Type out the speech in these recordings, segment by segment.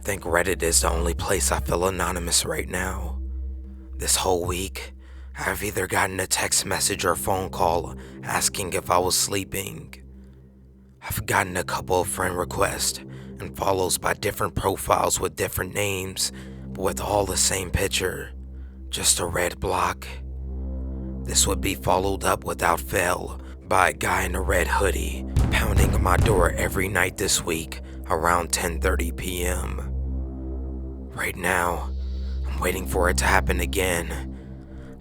think Reddit is the only place I feel anonymous right now. This whole week, I've either gotten a text message or phone call asking if I was sleeping. I've gotten a couple of friend requests and follows by different profiles with different names, but with all the same picture, just a red block. This would be followed up without fail by a guy in a red hoodie pounding on my door every night this week around 10:30 p.m. Right now, I'm waiting for it to happen again.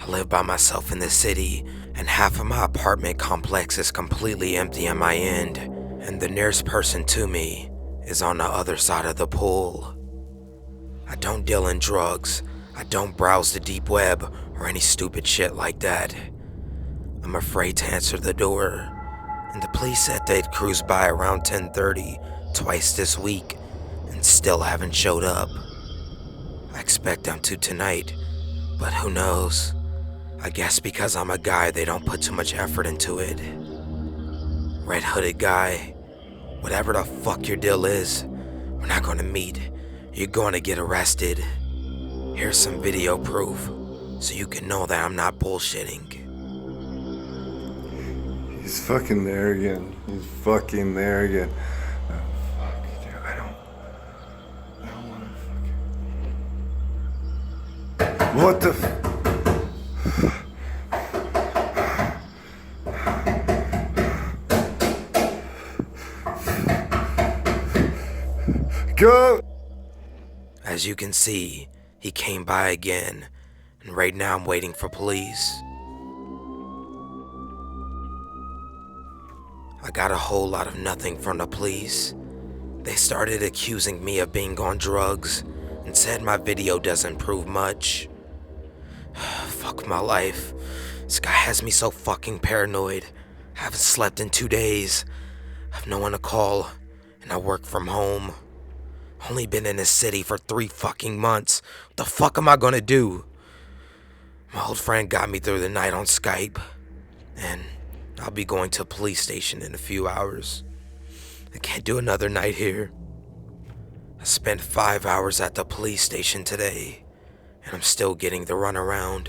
I live by myself in the city, and half of my apartment complex is completely empty on my end, and the nearest person to me is on the other side of the pool. I don't deal in drugs, I don't browse the deep web or any stupid shit like that. I'm afraid to answer the door, and the police said they'd cruise by around 10:30 twice this week and still haven't showed up. I expect them to tonight, but who knows? I guess because I'm a guy, they don't put too much effort into it. Red hooded guy, whatever the fuck your deal is, we're not gonna meet. You're gonna get arrested. Here's some video proof, so you can know that I'm not bullshitting. He's fucking there again. He's fucking there again. Oh, fuck, dude, I don't wanna fucking... What the Go! As you can see, he came by again, and right now I'm waiting for police. I got a whole lot of nothing from the police. They started accusing me of being on drugs and said my video doesn't prove much. Fuck my life. This guy has me so fucking paranoid. I haven't slept in 2 days. I have no one to call, and I work from home. Only been in this city for 3 fucking months. What the fuck am I gonna do? My old friend got me through the night on Skype, and I'll be going to a police station in a few hours. I can't do another night here. I spent 5 hours at the police station today, and I'm still getting the runaround.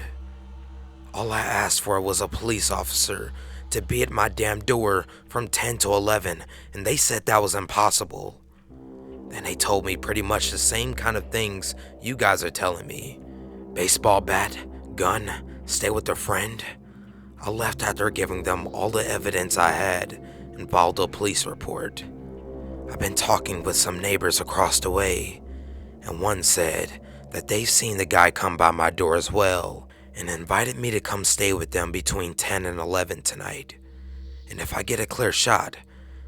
All I asked for was a police officer to be at my damn door from 10 to 11, and they said that was impossible. Then they told me pretty much the same kind of things you guys are telling me. Baseball bat, gun, stay with a friend. I left after giving them all the evidence I had and filed a police report. I've been talking with some neighbors across the way, and one said that they've seen the guy come by my door as well and invited me to come stay with them between 10 and 11 tonight. And if I get a clear shot,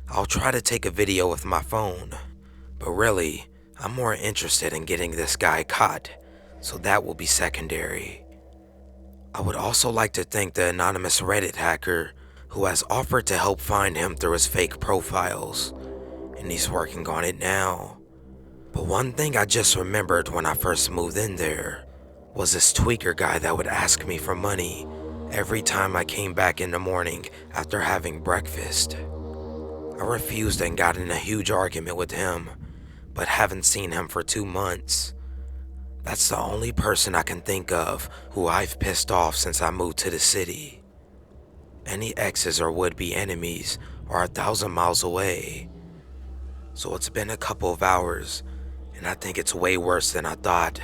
I'll try to take a video with my phone. But really, I'm more interested in getting this guy caught, so that will be secondary. I would also like to thank the anonymous Reddit hacker who has offered to help find him through his fake profiles, and he's working on it now. But one thing I just remembered when I first moved in there was this tweaker guy that would ask me for money every time I came back in the morning after having breakfast. I refused and got in a huge argument with him, but haven't seen him for 2 months. That's the only person I can think of who I've pissed off since I moved to the city. Any exes or would-be enemies are 1,000 miles away. So it's been a couple of hours, and I think it's way worse than I thought.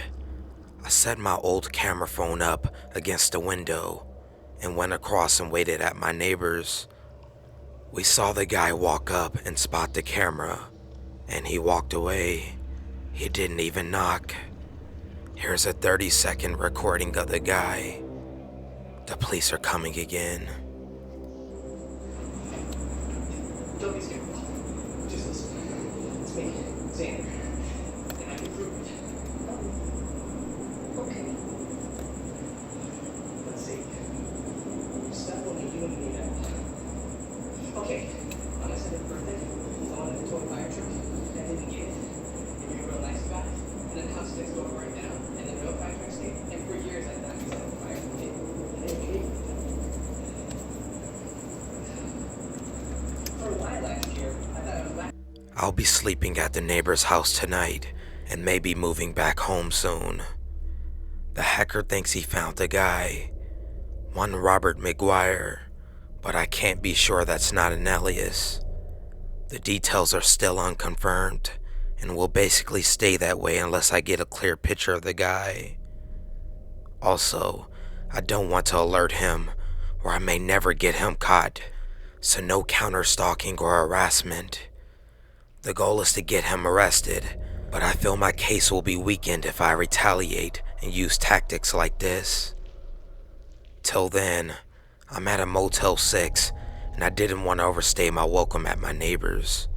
I set my old camera phone up against the window and went across and waited at my neighbor's. We saw the guy walk up and spot the camera, and he walked away. He didn't even knock. Here's a 30-second recording of the guy. The police are coming again. Don't be scared. Just listen. It's me, Xander. And I can prove it. Okay. Let's see. Step one, you and me now. Okay. On my 7th birthday, I wanted to tow a fire truck. I didn't get it. And you're a real nice guy. And then the house next door burned down. And then no fire truck escape. And for years I thought he was on fire. And then you gave me. I'll be sleeping at the neighbor's house tonight, and may be moving back home soon. The hacker thinks he found the guy, one Robert McGuire, but I can't be sure that's not an alias. The details are still unconfirmed, and will basically stay that way unless I get a clear picture of the guy. Also, I don't want to alert him, or I may never get him caught, so no counter-stalking or harassment. The goal is to get him arrested, but I feel my case will be weakened if I retaliate and use tactics like this. Till then, I'm at a Motel 6, and I didn't want to overstay my welcome at my neighbor's.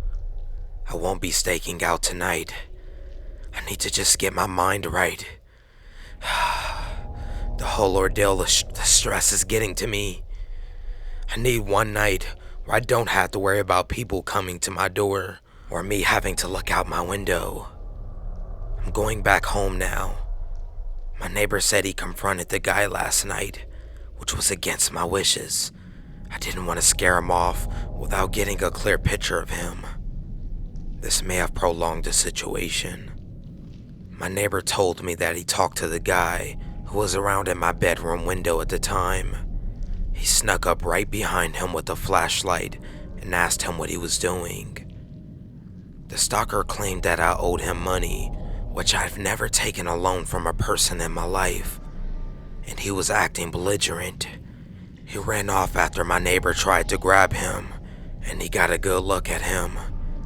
I won't be staking out tonight. I need to just get my mind right. The whole ordeal, the stress is getting to me. I need one night where I don't have to worry about people coming to my door or me having to look out my window. I'm going back home now. My neighbor said he confronted the guy last night, which was against my wishes. I didn't want to scare him off without getting a clear picture of him. This may have prolonged the situation. My neighbor told me that he talked to the guy who was around in my bedroom window at the time. He snuck up right behind him with a flashlight and asked him what he was doing. The stalker claimed that I owed him money, which I've never taken a loan from a person in my life, and he was acting belligerent. He ran off after my neighbor tried to grab him, and he got a good look at him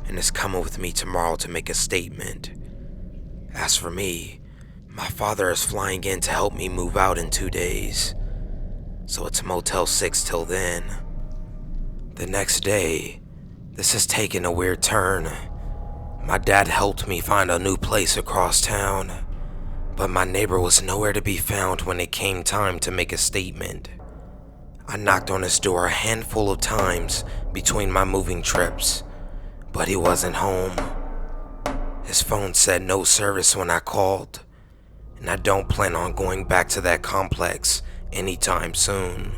and is coming with me tomorrow to make a statement. As for me, my father is flying in to help me move out in 2 days, so it's Motel 6 till then. The next day, this has taken a weird turn. My dad helped me find a new place across town, but my neighbor was nowhere to be found when it came time to make a statement. I knocked on his door a handful of times between my moving trips, but he wasn't home. His phone said no service when I called, and I don't plan on going back to that complex anytime soon.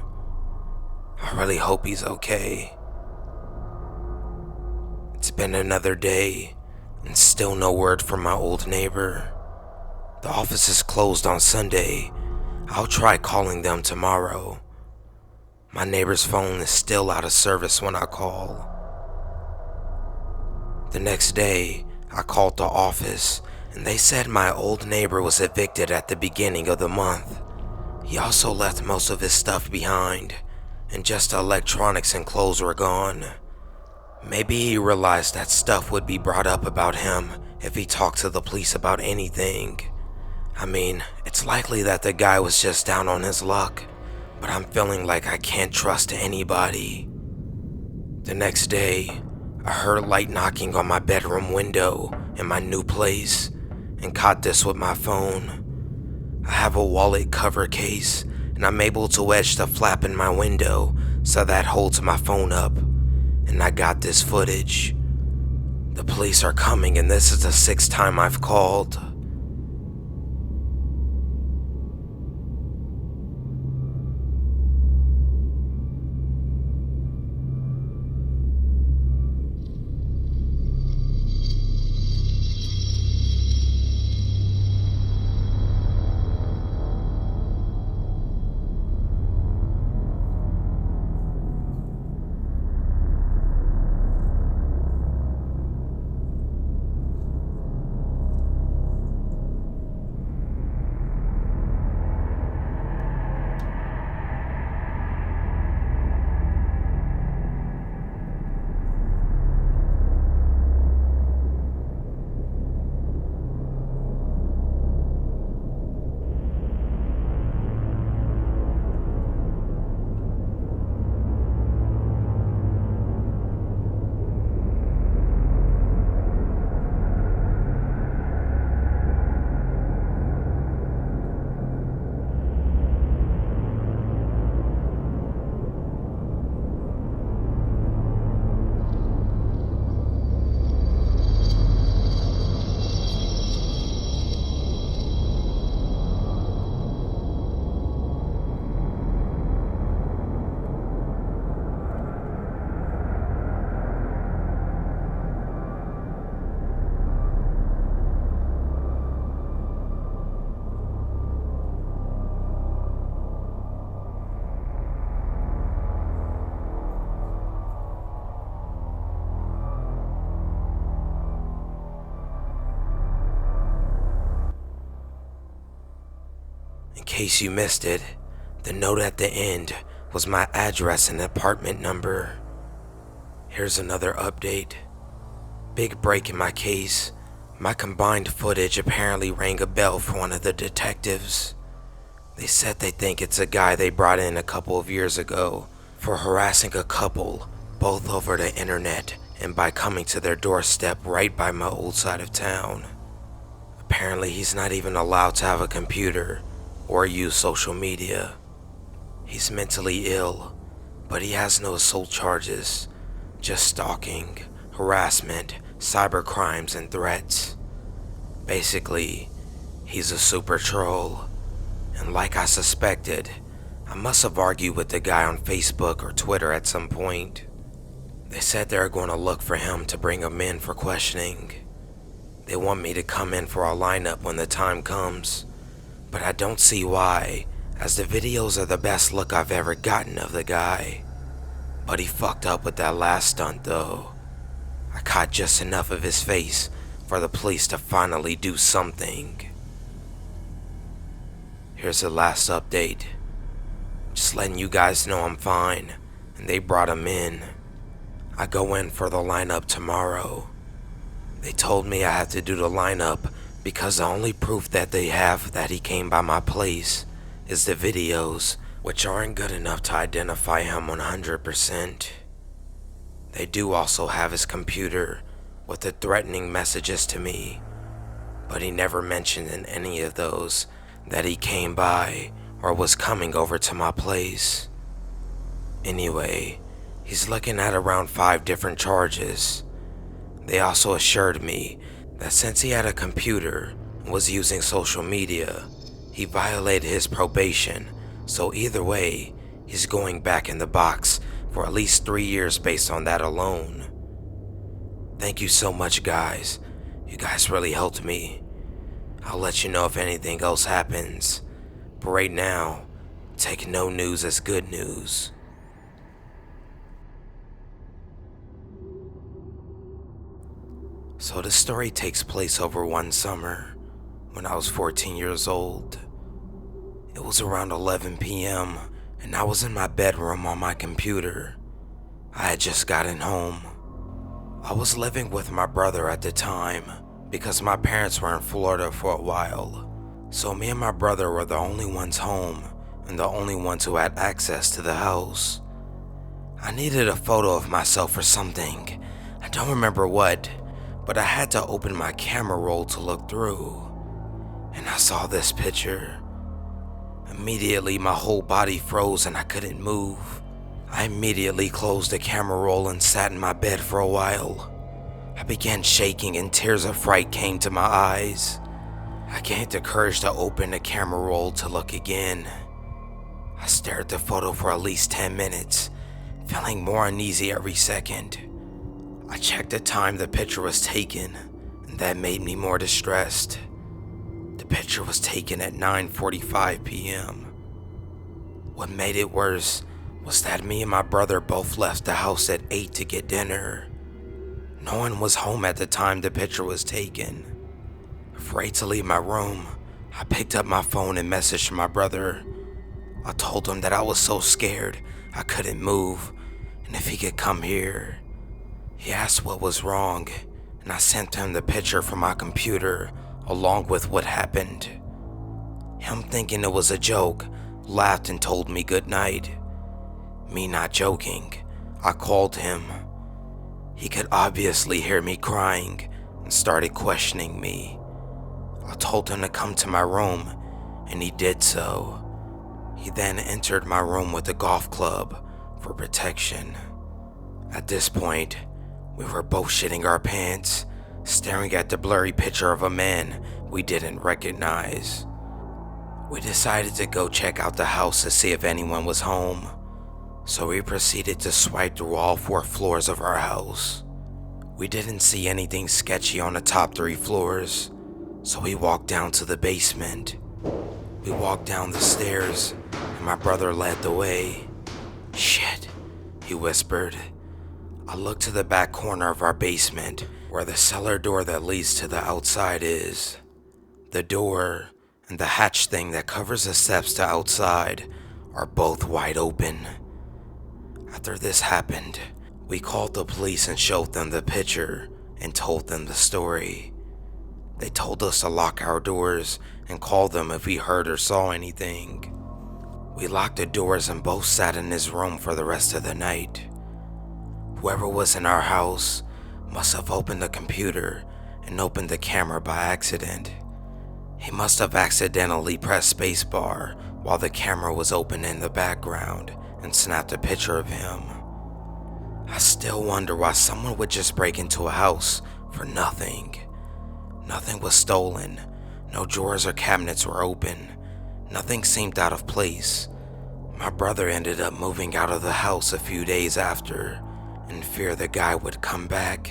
I really hope he's okay. It's been another day, and still no word from my old neighbor. The office is closed on Sunday. I'll try calling them tomorrow. My neighbor's phone is still out of service when I call. The next day, I called the office, and they said my old neighbor was evicted at the beginning of the month. He also left most of his stuff behind, and just the electronics and clothes were gone. Maybe he realized that stuff would be brought up about him if he talked to the police about anything. I mean, it's likely that the guy was just down on his luck, but I'm feeling like I can't trust anybody. The next day, I heard light knocking on my bedroom window in my new place and caught this with my phone. I have a wallet cover case, and I'm able to wedge the flap in my window so that holds my phone up, and I got this footage. The police are coming, and this is the 6th time I've called. In case you missed it, the note at the end was my address and apartment number. Here's another update. Big break in my case. My combined footage apparently rang a bell for one of the detectives. They said they think it's a guy they brought in a couple of years ago for harassing a couple, both over the internet and by coming to their doorstep right by my old side of town. Apparently he's not even allowed to have a computer or use social media. He's mentally ill, but he has no assault charges, just stalking, harassment, cyber crimes, and threats. Basically, he's a super troll, and like I suspected, I must have argued with the guy on Facebook or Twitter at some point. They said they're going to look for him to bring him in for questioning. They want me to come in for a lineup when the time comes, but I don't see why, as the videos are the best look I've ever gotten of the guy. But he fucked up with that last stunt though. I caught just enough of his face for the police to finally do something. Here's the last update. Just letting you guys know I'm fine, and they brought him in. I go in for the lineup tomorrow. They told me I have to do the lineup because the only proof that they have that he came by my place is the videos, which aren't good enough to identify him 100%. They do also have his computer with the threatening messages to me, but he never mentioned in any of those that he came by or was coming over to my place. Anyway, he's looking at around 5 different charges. They also assured me that since he had a computer and was using social media, he violated his probation, so either way, he's going back in the box for at least 3 years based on that alone. Thank you so much, guys. You guys really helped me. I'll let you know if anything else happens, but right now, take no news as good news. So the story takes place over one summer when I was 14 years old. It was around 11 p.m. and I was in my bedroom on my computer. I had just gotten home. I was living with my brother at the time because my parents were in Florida for a while. So me and my brother were the only ones home and the only ones who had access to the house. I needed a photo of myself for something. I don't remember what, but I had to open my camera roll to look through. And I saw this picture. Immediately my whole body froze and I couldn't move. I immediately closed the camera roll and sat in my bed for a while. I began shaking and tears of fright came to my eyes. I gained the courage to open the camera roll to look again. I stared at the photo for at least 10 minutes, feeling more uneasy every second. I checked the time the picture was taken, and that made me more distressed. The picture was taken at 9:45 p.m. What made it worse was that me and my brother both left the house at 8 to get dinner. No one was home at the time the picture was taken. Afraid to leave my room, I picked up my phone and messaged my brother. I told him that I was so scared I couldn't move, and if he could come here. He asked what was wrong, and I sent him the picture from my computer along with what happened. Him thinking it was a joke, laughed and told me good night. Me not joking, I called him. He could obviously hear me crying and started questioning me. I told him to come to my room, and he did so. He then entered my room with a golf club for protection. At this point, we were both shitting our pants, staring at the blurry picture of a man we didn't recognize. We decided to go check out the house to see if anyone was home, so we proceeded to swipe through all 4 floors of our house. We didn't see anything sketchy on the top 3 floors, so we walked down to the basement. We walked down the stairs, and my brother led the way. "Shit," he whispered. I looked to the back corner of our basement, where the cellar door that leads to the outside is. The door, and the hatch thing that covers the steps to outside are both wide open. After this happened, we called the police and showed them the picture and told them the story. They told us to lock our doors and call them if we heard or saw anything. We locked the doors and both sat in his room for the rest of the night. Whoever was in our house must have opened the computer and opened the camera by accident. He must have accidentally pressed spacebar while the camera was open in the background and snapped a picture of him. I still wonder why someone would just break into a house for nothing. Nothing was stolen, no drawers or cabinets were open, nothing seemed out of place. My brother ended up moving out of the house a few days after, in fear the guy would come back.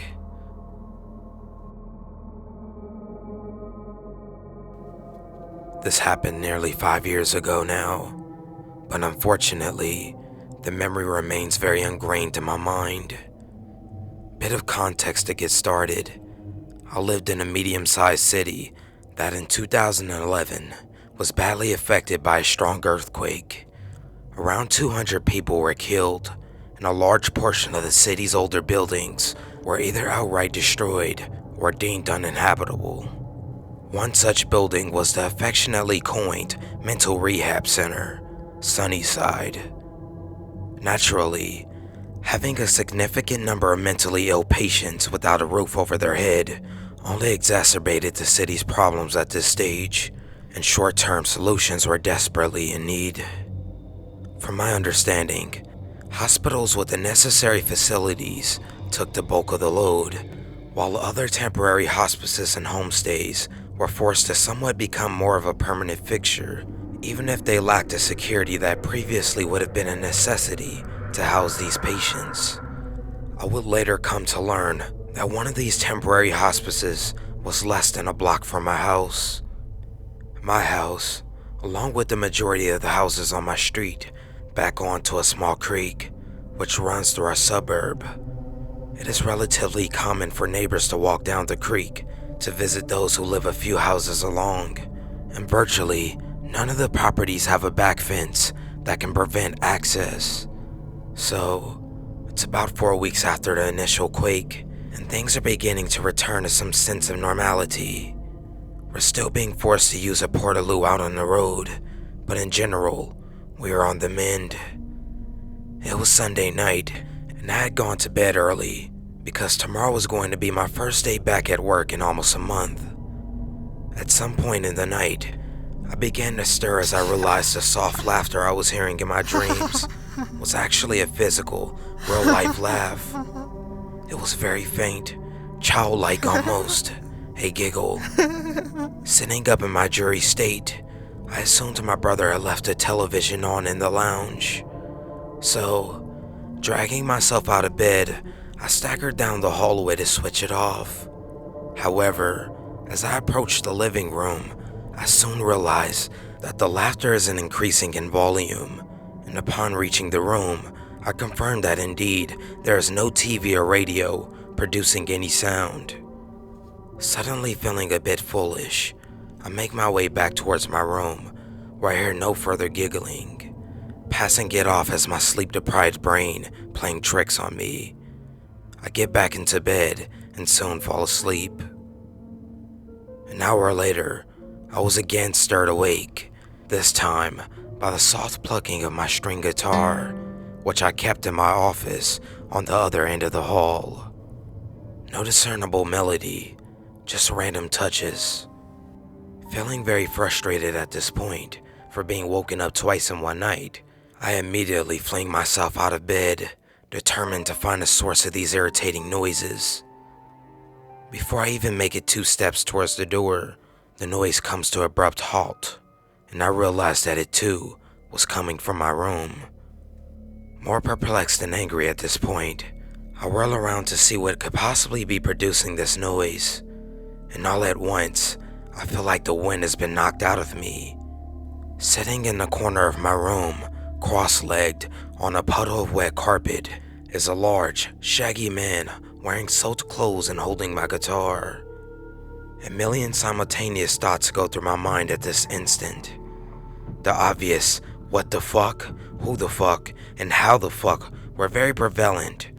This happened nearly 5 years ago now, but unfortunately, the memory remains very ingrained in my mind. Bit of context to get started. I lived in a medium-sized city that in 2011 was badly affected by a strong earthquake. Around 200 people were killed, and a large portion of the city's older buildings were either outright destroyed or deemed uninhabitable. One such building was the affectionately coined Mental Rehab Center, Sunnyside. Naturally, having a significant number of mentally ill patients without a roof over their head only exacerbated the city's problems at this stage, and short-term solutions were desperately in need. From my understanding, hospitals with the necessary facilities took the bulk of the load, while other temporary hospices and homestays were forced to somewhat become more of a permanent fixture, even if they lacked the security that previously would have been a necessity to house these patients. I would later come to learn that one of these temporary hospices was less than a block from my house. My house, along with the majority of the houses on my street, back onto a small creek, which runs through our suburb. It is relatively common for neighbors to walk down the creek to visit those who live a few houses along, and virtually none of the properties have a back fence that can prevent access. So, it's about 4 weeks after the initial quake, and things are beginning to return to some sense of normality. We're still being forced to use a portaloo out on the road, but in general, we are on the mend. It was Sunday night, and I had gone to bed early because tomorrow was going to be my first day back at work in almost a month. At some point in the night, I began to stir as I realized the soft laughter I was hearing in my dreams was actually a physical, real-life laugh. It was very faint, childlike almost, a giggle. Sitting up in my jury state, I assumed my brother had left the television on in the lounge. So, dragging myself out of bed, I staggered down the hallway to switch it off. However, as I approached the living room, I soon realized that the laughter isn't increasing in volume, and upon reaching the room, I confirmed that indeed there is no TV or radio producing any sound. Suddenly feeling a bit foolish, I make my way back towards my room, where I hear no further giggling, passing it off as my sleep-deprived brain playing tricks on me. I get back into bed and soon fall asleep. An hour later, I was again stirred awake, this time by the soft plucking of my string guitar, which I kept in my office on the other end of the hall. No discernible melody, just random touches. Feeling very frustrated at this point for being woken up twice in one night, I immediately fling myself out of bed, determined to find the source of these irritating noises. Before I even make it 2 steps towards the door, the noise comes to an abrupt halt, and I realize that it too was coming from my room. More perplexed and angry at this point, I whirl around to see what could possibly be producing this noise, and all at once, I feel like the wind has been knocked out of me. Sitting in the corner of my room, cross-legged on a puddle of wet carpet, is a large, shaggy man wearing soaked clothes and holding my guitar. A million simultaneous thoughts go through my mind at this instant. The obvious what the fuck, who the fuck, and how the fuck were very prevalent,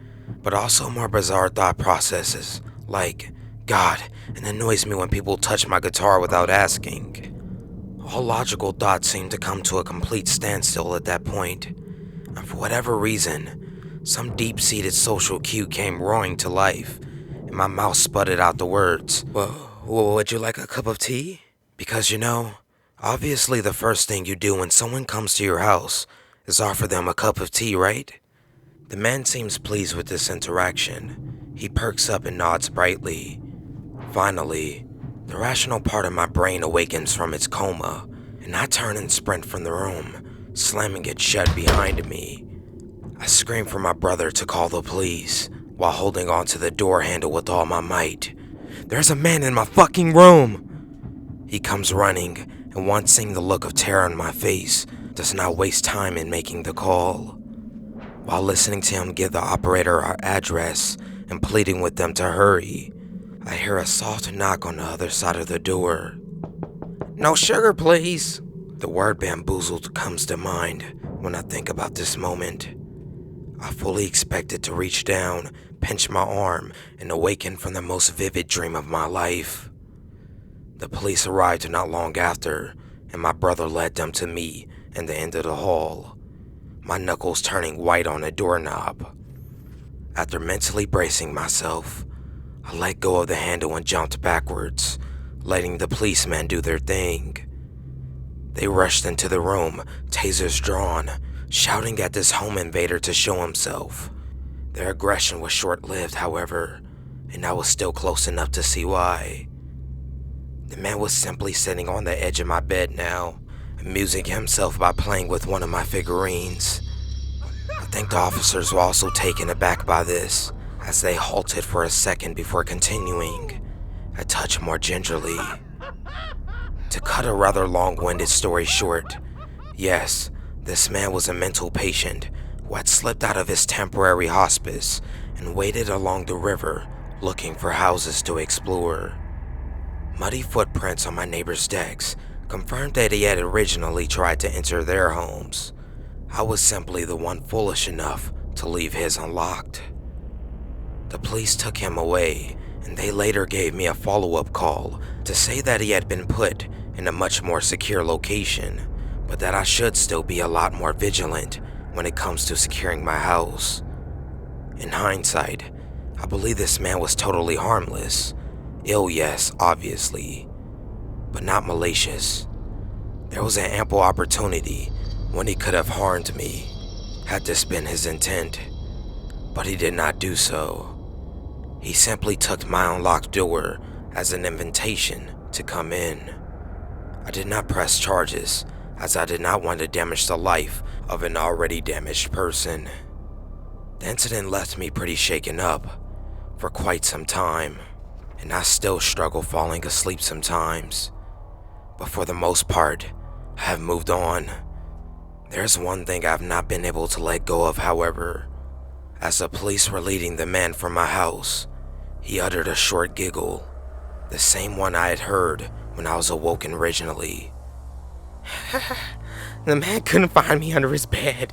but also more bizarre thought processes like, God, it annoys me when people touch my guitar without asking. All logical thoughts seemed to come to a complete standstill at that point, and for whatever reason, some deep-seated social cue came roaring to life, and my mouth sputtered out the words, "Well, would you like a cup of tea?" Because obviously the first thing you do when someone comes to your house is offer them a cup of tea, right? The man seems pleased with this interaction. He perks up and nods brightly. Finally, the rational part of my brain awakens from its coma, and I turn and sprint from the room, slamming it shut behind me. I scream for my brother to call the police, while holding onto the door handle with all my might. "There's a man in my fucking room!" He comes running, and once seeing the look of terror on my face, does not waste time in making the call. While listening to him give the operator our address and pleading with them to hurry, I hear a soft knock on the other side of the door. "No sugar, please." The word bamboozled comes to mind when I think about this moment. I fully expected to reach down, pinch my arm, and awaken from the most vivid dream of my life. The police arrived not long after, and my brother led them to me in the end of the hall, my knuckles turning white on the doorknob. After mentally bracing myself, I let go of the handle and jumped backwards, letting the policemen do their thing. They rushed into the room, tasers drawn, shouting at this home invader to show himself. Their aggression was short-lived, however, and I was still close enough to see why. The man was simply sitting on the edge of my bed now, amusing himself by playing with one of my figurines. I think the officers were also taken aback by this, as they halted for a second before continuing, a touch more gingerly. To cut a rather long-winded story short, yes, this man was a mental patient who had slipped out of his temporary hospice and waited along the river looking for houses to explore. Muddy footprints on my neighbor's decks confirmed that he had originally tried to enter their homes. I was simply the one foolish enough to leave his unlocked. The police took him away, and they later gave me a follow-up call to say that he had been put in a much more secure location, but that I should still be a lot more vigilant when it comes to securing my house. In hindsight, I believe this man was totally harmless. Ill, yes, obviously, but not malicious. There was an ample opportunity when he could have harmed me, had this been his intent, but he did not do so. He simply took my unlocked door as an invitation to come in. I did not press charges, as I did not want to damage the life of an already damaged person. The incident left me pretty shaken up for quite some time, and I still struggle falling asleep sometimes. But for the most part, I have moved on. There's one thing I've not been able to let go of, however. As the police were leading the man from my house, he uttered a short giggle, the same one I had heard when I was awoken originally. The man couldn't find me under his bed.